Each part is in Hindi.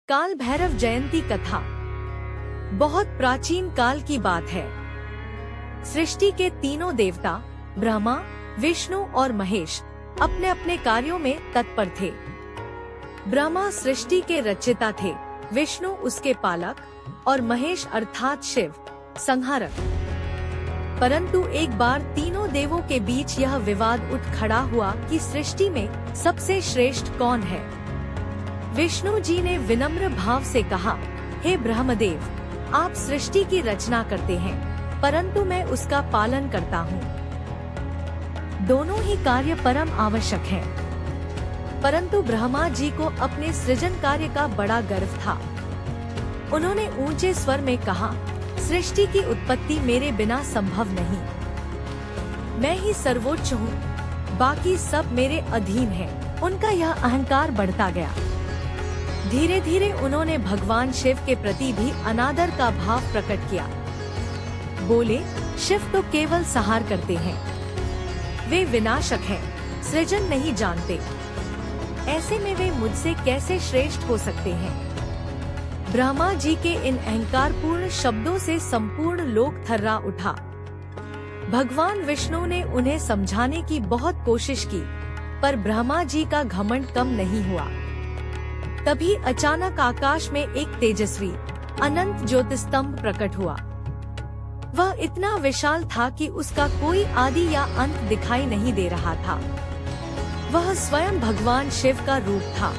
काल भैरव जयंती कथा बहुत प्राचीन काल की बात है। सृष्टि के तीनों देवता ब्रह्मा, विष्णु और महेश अपने अपने कार्यों में तत्पर थे। ब्रह्मा सृष्टि के रचयिता थे, विष्णु उसके पालक और महेश अर्थात शिव संहारक। परंतु एक बार तीनों देवों के बीच यह विवाद उठ खड़ा हुआ कि सृष्टि में सबसे श्रेष्ठ कौन है। विष्णु जी ने विनम्र भाव से कहा, हे ब्रह्मदेव, आप सृष्टि की रचना करते हैं, परंतु मैं उसका पालन करता हूँ। दोनों ही कार्य परम आवश्यक हैं। परंतु ब्रह्मा जी को अपने सृजन कार्य का बड़ा गर्व था। उन्होंने ऊंचे स्वर में कहा, सृष्टि की उत्पत्ति मेरे बिना संभव नहीं। मैं ही सर्वोच्च हूँ, बाकी सब मेरे अधीन हैं। उनका यह अहंकार बढ़ता गया। धीरे धीरे उन्होंने भगवान शिव के प्रति भी अनादर का भाव प्रकट किया। बोले, शिव तो केवल संहार करते हैं, वे विनाशक हैं, सृजन नहीं जानते। ऐसे में वे मुझसे कैसे श्रेष्ठ हो सकते हैं। ब्रह्मा जी के इन अहंकारपूर्ण शब्दों से संपूर्ण लोक थर्रा उठा। भगवान विष्णु ने उन्हें समझाने की बहुत कोशिश की, पर ब्रह्मा जी का घमंड कम नहीं हुआ। तभी अचानक आकाश में एक तेजस्वी अनंत ज्योतिस्तंभ प्रकट हुआ। वह इतना विशाल था कि उसका कोई आदि या अंत दिखाई नहीं दे रहा था। वह स्वयं भगवान शिव का रूप था।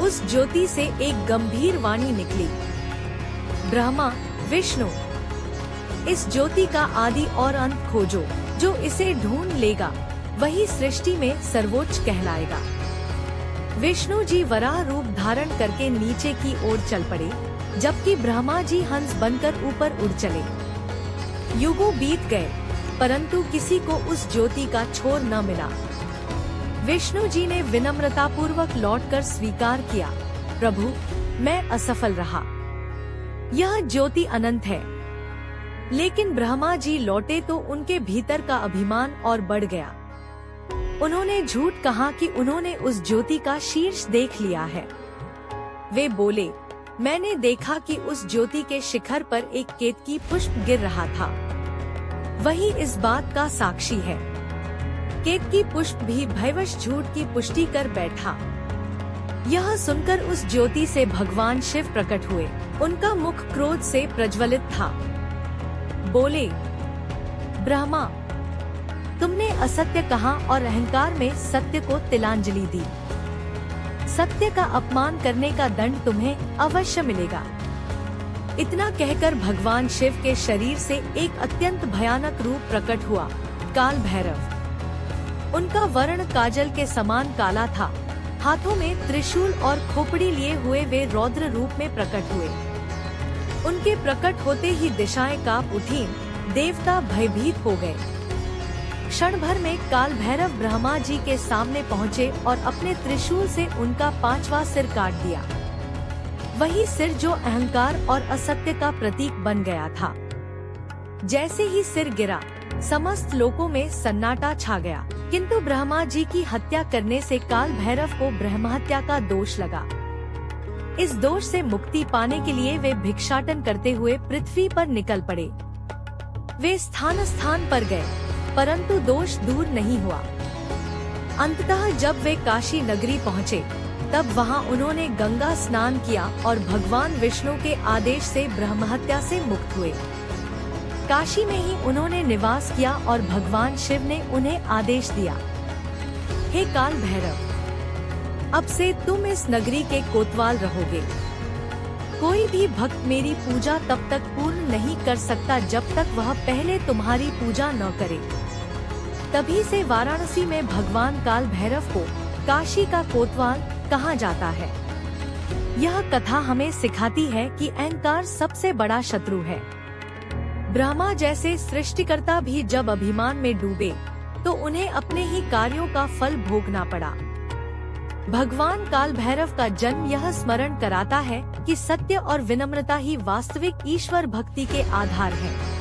उस ज्योति से एक गंभीर वाणी निकली, ब्रह्मा, विष्णु, इस ज्योति का आदि और अंत खोजो। जो इसे ढूंढ लेगा वही सृष्टि में सर्वोच्च कहलाएगा। विष्णु जी वराह रूप धारण करके नीचे की ओर चल पड़े, जबकि ब्रह्मा जी हंस बनकर ऊपर उड़ चले। युगों बीत गए, परंतु किसी को उस ज्योति का छोर न मिला। विष्णु जी ने विनम्रता पूर्वक लौटकर स्वीकार किया, प्रभु, मैं असफल रहा। यह ज्योति अनंत है। लेकिन ब्रह्मा जी लौटे तो उनके भीतर का अभिमान और बढ़ गया। उन्होंने झूठ कहा कि उन्होंने उस ज्योति का शीर्ष देख लिया है। वे बोले, मैंने देखा कि उस ज्योति के शिखर पर एक केतकी पुष्प गिर रहा था। वही इस बात का साक्षी है। केतकी पुष्प भी भयवश झूठ की पुष्टि कर बैठा। यह सुनकर उस ज्योति से भगवान शिव प्रकट हुए। उनका मुख क्रोध से प्रज्वलित था। बोले, ब्रह्मा, तुमने असत्य कहा और अहंकार में सत्य को तिलांजलि दी। सत्य का अपमान करने का दंड तुम्हें अवश्य मिलेगा। इतना कहकर भगवान शिव के शरीर से एक अत्यंत भयानक रूप प्रकट हुआ, काल भैरव। उनका वर्ण काजल के समान काला था। हाथों में त्रिशूल और खोपड़ी लिए हुए वे रौद्र रूप में प्रकट हुए। उनके प्रकट होते ही दिशाएं कांप उठीं, देवता भयभीत हो गए। क्षण भर में काल भैरव ब्रह्मा जी के सामने पहुँचे और अपने त्रिशूल से उनका 5वां सिर काट दिया। वही सिर जो अहंकार और असत्य का प्रतीक बन गया था। जैसे ही सिर गिरा, समस्त लोकों में सन्नाटा छा गया। किंतु ब्रह्मा जी की हत्या करने से काल भैरव को ब्रह्महत्या का दोष लगा। इस दोष से मुक्ति पाने के लिए वे भिक्षाटन करते हुए पृथ्वी पर निकल पड़े। वे स्थान स्थान पर गए, परंतु दोष दूर नहीं हुआ। अंततः जब वे काशी नगरी पहुँचे, तब वहां उन्होंने गंगा स्नान किया और भगवान विष्णु के आदेश से ब्रह्महत्या से मुक्त हुए। काशी में ही उन्होंने निवास किया और भगवान शिव ने उन्हें आदेश दिया, हे काल भैरव, अब से तुम इस नगरी के कोतवाल रहोगे। कोई भी भक्त मेरी पूजा तब तक पूर्ण नहीं कर सकता जब तक वह पहले तुम्हारी पूजा न करे। तभी से वाराणसी में भगवान काल भैरव को काशी का कोतवाल कहा जाता है। यह कथा हमें सिखाती है कि अहंकार सबसे बड़ा शत्रु है। ब्रह्मा जैसे सृष्टिकर्ता भी जब अभिमान में डूबे तो उन्हें अपने ही कार्यों का फल भोगना पड़ा। भगवान काल भैरव का जन्म यह स्मरण कराता है कि सत्य और विनम्रता ही वास्तविक ईश्वर भक्ति के आधार हैं।